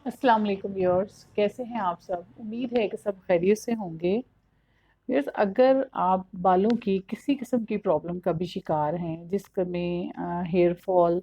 अस्सलाम वालेकुम व्यूअर्स, कैसे हैं आप सब। उम्मीद है कि सब खैरियत से होंगे। व्यूअर्स, अगर आप बालों की किसी किस्म की प्रॉब्लम का भी शिकार हैं, जिसमें हेयर फॉल,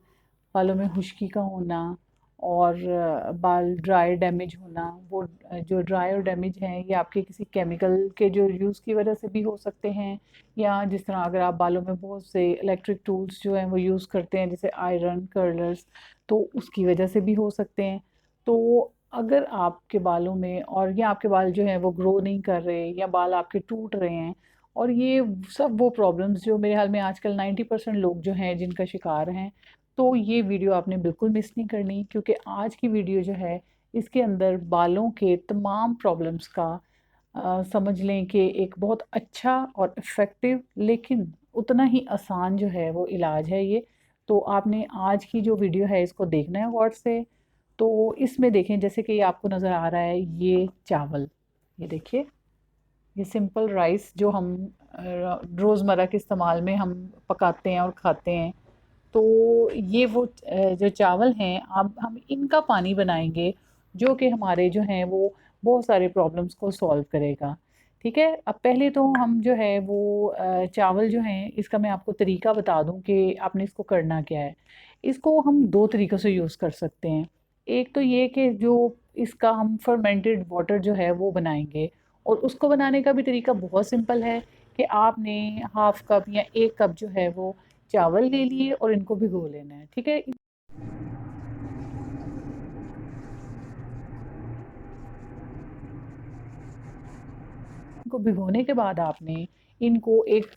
बालों में खुश्की का होना और बाल ड्राई डैमेज होना, वो जो ड्राई और डैमेज हैं ये आपके किसी केमिकल के जो यूज़ की वजह से भी हो सकते हैं, या जिस तरह अगर आप बालों में बहुत से इलेक्ट्रिक टूल्स जो हैं वो यूज़ करते हैं, जैसे आयरन कर्लर्स, तो उसकी वजह से भी हो सकते हैं। तो अगर आपके बालों में, और ये आपके बाल जो हैं वो ग्रो नहीं कर रहे या बाल आपके टूट रहे हैं, और ये सब वो प्रॉब्लम्स जो मेरे ख्याल में आजकल 90% लोग जो हैं जिनका शिकार हैं, तो ये वीडियो आपने बिल्कुल मिस नहीं करनी, क्योंकि आज की वीडियो जो है इसके अंदर बालों के तमाम प्रॉब्लम्स का समझ लें कि एक बहुत अच्छा और इफ़ेक्टिव, लेकिन उतना ही आसान जो है वो इलाज है ये। तो आपने आज की जो वीडियो है इसको देखना है गौर से। तो इसमें देखें, जैसे कि ये आपको नज़र आ रहा है, ये चावल, ये देखिए, ये सिंपल राइस जो हम रोज़मर्रा के इस्तेमाल में हम पकाते हैं और खाते हैं। तो ये वो जो चावल हैं, अब हम इनका पानी बनाएंगे, जो कि हमारे जो हैं वो बहुत सारे प्रॉब्लम्स को सॉल्व करेगा। ठीक है, अब पहले तो हम जो है वो चावल जो हैं इसका मैं आपको तरीका बता दूं कि आपने इसको करना क्या है। इसको हम दो तरीक़ों से यूज़ कर सकते हैं। एक तो ये कि जो इसका हम फर्मेंटेड वाटर जो है वो बनाएंगे, और उसको बनाने का भी तरीका बहुत सिंपल है कि आपने हाफ कप या एक कप जो है वो चावल ले लिए और इनको भिगो लेना है। ठीक है, इनको भिगोने के बाद आपने इनको एक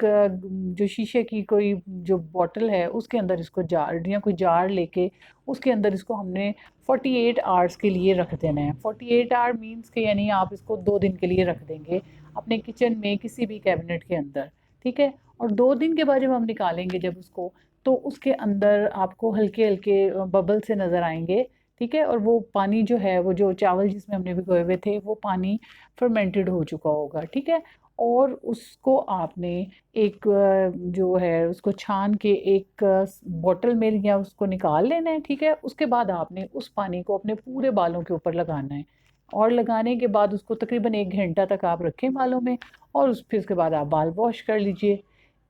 जो शीशे की कोई जो बॉटल है उसके अंदर, इसको जार या कोई जार लेके उसके अंदर इसको हमने 48 आवर्स के लिए रख देना है। 48 आवर मीन्स के यानी आप इसको 2 दिन के लिए रख देंगे अपने किचन में किसी भी कैबिनेट के अंदर। ठीक है, और 2 दिन के बाद जब हम निकालेंगे जब उसको, तो उसके अंदर आपको हल्के हल्के बबल से नज़र आएंगे। ठीक है, और वो पानी जो है, वो जो चावल जिसमें हमने भिगोए हुए थे, वो पानी फर्मेंटेड हो चुका होगा। ठीक है, और उसको आपने एक जो है उसको छान के एक बॉटल में या उसको निकाल लेना है। ठीक है, उसके बाद आपने उस पानी को अपने पूरे बालों के ऊपर लगाना है, और लगाने के बाद उसको तकरीबन 1 घंटा तक आप रखें बालों में, और फिर उसके बाद आप बाल वॉश कर लीजिए।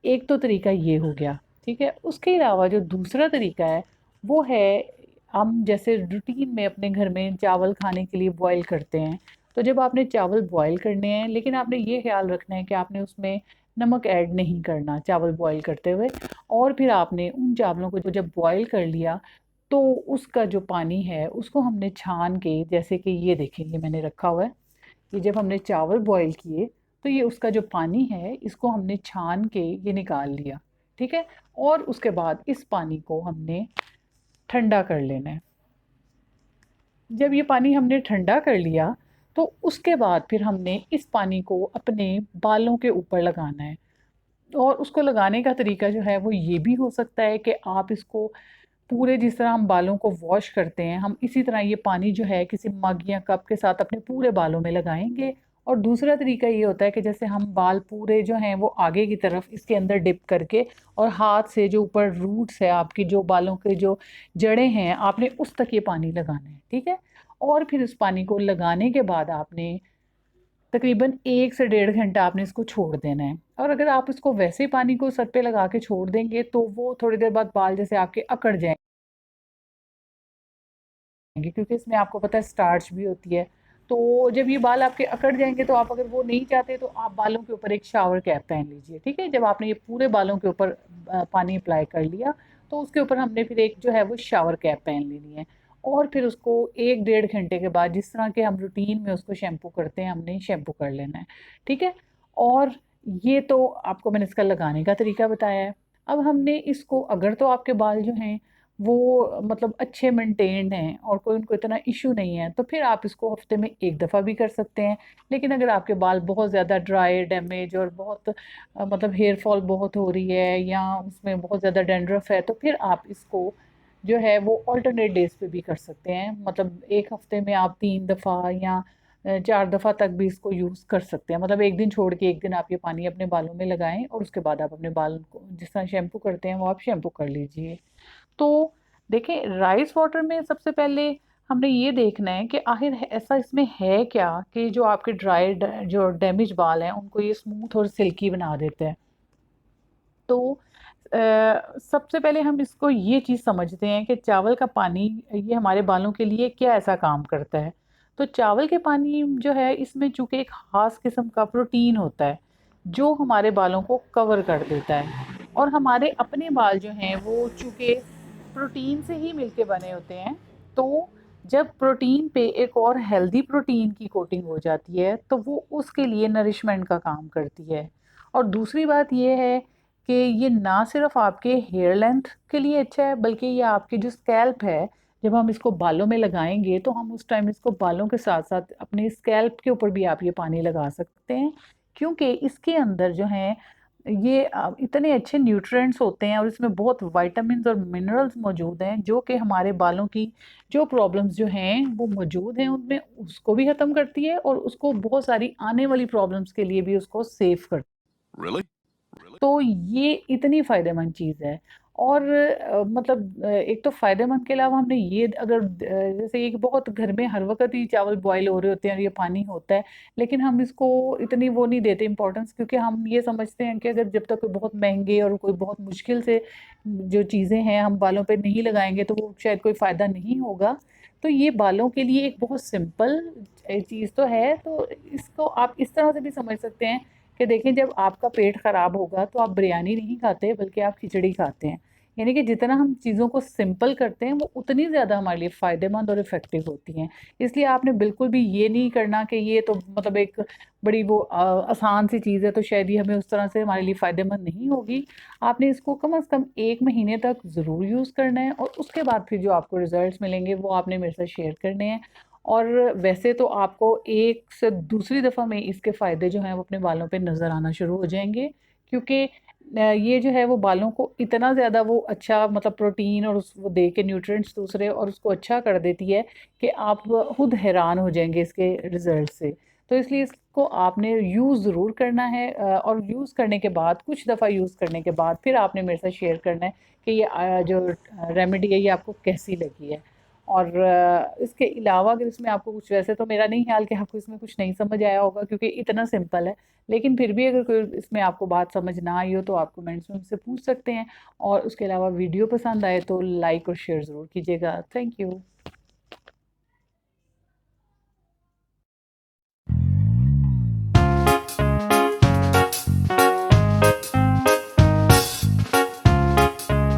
एक तो तरीका ये हो गया। ठीक है, उसके अलावा जो दूसरा तरीका है वो है, हम जैसे रूटीन में अपने घर में चावल खाने के लिए बॉईल करते हैं। तो जब आपने चावल बॉईल करने हैं, लेकिन आपने ये ख्याल रखना है कि आपने उसमें नमक ऐड नहीं करना चावल बॉईल करते हुए। और फिर आपने उन चावलों को जब बॉईल कर लिया, तो उसका जो पानी है उसको हमने छान के, जैसे कि ये देखें, ये मैंने रखा हुआ है, ये जब हमने चावल बॉईल किए तो ये उसका जो पानी है इसको हमने छान के ये निकाल लिया। ठीक है, और उसके बाद इस पानी को हमने ठंडा कर लेना है। जब ये पानी हमने ठंडा कर लिया, तो उसके बाद फिर हमने इस पानी को अपने बालों के ऊपर लगाना है। और उसको लगाने का तरीका जो है वो ये भी हो सकता है कि आप इसको पूरे, जिस तरह हम बालों को वॉश करते हैं, हम इसी तरह ये पानी जो है किसी मग या कप के साथ अपने पूरे बालों में लगाएंगे। और दूसरा तरीका ये होता है कि जैसे हम बाल पूरे जो हैं वो आगे की तरफ इसके अंदर डिप करके, और हाथ से जो ऊपर रूट्स है आपकी, जो बालों के जो जड़ें हैं, आपने उस तक ये पानी लगाना है। ठीक है, और फिर उस पानी को लगाने के बाद आपने तकरीबन 1 से 1.5 घंटा आपने इसको छोड़ देना है। और अगर आप इसको वैसे पानी को सर पे लगा के छोड़ देंगे, तो वो थोड़ी देर बाद बाल जैसे आपके अकड़ जाएंगे, क्योंकि इसमें आपको पता है स्टार्च भी होती है। तो जब ये बाल आपके अकड़ जाएंगे, तो आप अगर वो नहीं चाहते तो आप बालों के ऊपर एक शावर कैप पहन लीजिए। ठीक है, जब आपने ये पूरे बालों के ऊपर पानी अप्लाई कर लिया, तो उसके ऊपर हमने फिर एक जो है वो शावर कैप पहन लेनी है। और फिर उसको 1 डेढ़ घंटे के बाद, जिस तरह के हम रूटीन में उसको शैम्पू करते हैं, हमने शैम्पू कर लेना है। ठीक है, और ये तो आपको मैंने इसका लगाने का तरीका बताया है। अब हमने इसको, अगर तो आपके बाल जो हैं वो मतलब अच्छे मेंटेन्ड हैं और कोई उनको इतना इशू नहीं है, तो फिर आप इसको हफ्ते में एक दफ़ा भी कर सकते हैं। लेकिन अगर आपके बाल बहुत ज़्यादा ड्राई, डैमेज और बहुत मतलब हेयर फॉल बहुत हो रही है, या उसमें बहुत ज़्यादा डैंड्रफ है, तो फिर आप इसको जो है वो अल्टरनेट डेज पे भी कर सकते हैं। मतलब एक हफ्ते में आप 3 दफ़ा या 4 दफ़ा तक भी इसको यूज़ कर सकते हैं। मतलब एक दिन छोड़ के एक दिन आप ये पानी अपने बालों में लगाएं, और उसके बाद आप अपने बाल को जिस तरह शैम्पू करते हैं वो आप शैम्पू कर लीजिए। तो देखिए, राइस वाटर में सबसे पहले हमने ये देखना है कि आखिर ऐसा इसमें है क्या कि जो आपके जो डैमेज बाल हैं उनको ये स्मूथ और सिल्की बना देते हैं। तो सबसे पहले हम इसको ये चीज़ समझते हैं कि चावल का पानी ये हमारे बालों के लिए क्या ऐसा काम करता है। तो चावल के पानी जो है इसमें चूँकि एक ख़ास किस्म का प्रोटीन होता है, जो हमारे बालों को कवर कर देता है और हमारे अपने बाल जो हैं वो चूँकि प्रोटीन से ही मिलके बने होते हैं, तो जब प्रोटीन पे एक और हेल्दी प्रोटीन की कोटिंग हो जाती है, तो वो उसके लिए नरिशमेंट का काम करती है। और दूसरी बात ये है कि ये ना सिर्फ आपके हेयर लेंथ के लिए अच्छा है, बल्कि ये आपके जो स्कैल्प है, जब हम इसको बालों में लगाएंगे तो हम उस टाइम इसको बालों के साथ साथ अपने स्कैल्प के ऊपर भी आप ये पानी लगा सकते हैं, क्योंकि इसके अंदर जो है ये इतने अच्छे न्यूट्रिएंट्स होते हैं और इसमें बहुत विटामिन्स और मिनरल्स मौजूद हैं जो कि हमारे बालों की जो प्रॉब्लम्स जो हैं वो मौजूद हैं उनमें, उसको भी ख़त्म करती है और उसको बहुत सारी आने वाली प्रॉब्लम्स के लिए भी उसको सेव करती है। Really? तो ये इतनी फ़ायदेमंद चीज़ है। और मतलब एक तो फ़ायदेमंद के अलावा हमने ये अगर जैसे एक बहुत घर में हर वक़्त ही चावल बॉयल हो रहे होते हैं और ये पानी होता है, लेकिन हम इसको इतनी वो नहीं देते इम्पोर्टेंस, क्योंकि हम ये समझते हैं कि अगर जब तक कोई बहुत महँगे और कोई बहुत मुश्किल से जो चीज़ें हैं हम बालों पे नहीं लगाएँगे तो वो शायद कोई फ़ायदा नहीं होगा। तो ये बालों के लिए एक बहुत सिंपल चीज़ तो है, तो इसको आप इस तरह से भी समझ सकते हैं कि देखें, जब आपका पेट ख़राब होगा तो आप बिरयानी नहीं खाते बल्कि आप खिचड़ी खाते हैं। यानी कि जितना हम चीज़ों को सिंपल करते हैं वो उतनी ज़्यादा हमारे लिए फ़ायदेमंद और इफ़ेक्टिव होती हैं। इसलिए आपने बिल्कुल भी ये नहीं करना कि ये तो मतलब एक बड़ी वो आसान सी चीज़ है तो शायद ये हमें उस तरह से हमारे लिए फ़ायदेमंद नहीं होगी। आपने इसको कम से कम 1 महीने तक ज़रूर यूज़ करना है और उसके बाद फिर जो आपको रिज़ल्ट्स मिलेंगे वो आपने मेरे साथ शेयर करने हैं। और वैसे तो आपको एक से दूसरी दफ़ा में इसके फ़ायदे जो हैं वो अपने बालों पे नज़र आना शुरू हो जाएँगे, क्योंकि ये जो है वो बालों को इतना ज़्यादा वो अच्छा मतलब प्रोटीन और उस वो दे के न्यूट्रिएंट्स दूसरे और उसको अच्छा कर देती है कि आप खुद हैरान हो जाएँगे इसके रिज़ल्ट से। तो इसलिए इसको आपने यूज़ ज़रूर करना है और यूज़ करने के बाद कुछ दफ़ा यूज़ करने के बाद फिर आपने मेरे साथ शेयर करना है कि ये जो रेमेडी है ये आपको कैसी लगी है। और इसके अलावा अगर इसमें आपको कुछ, वैसे तो मेरा नहीं ख्याल कि आपको इसमें कुछ नहीं समझ आया होगा क्योंकि इतना सिंपल है, लेकिन फिर भी अगर कोई इसमें आपको बात समझ ना आई हो तो आप कमेंट्स में मुझसे पूछ सकते हैं। और उसके अलावा वीडियो पसंद आए तो लाइक और शेयर ज़रूर कीजिएगा। Thank you.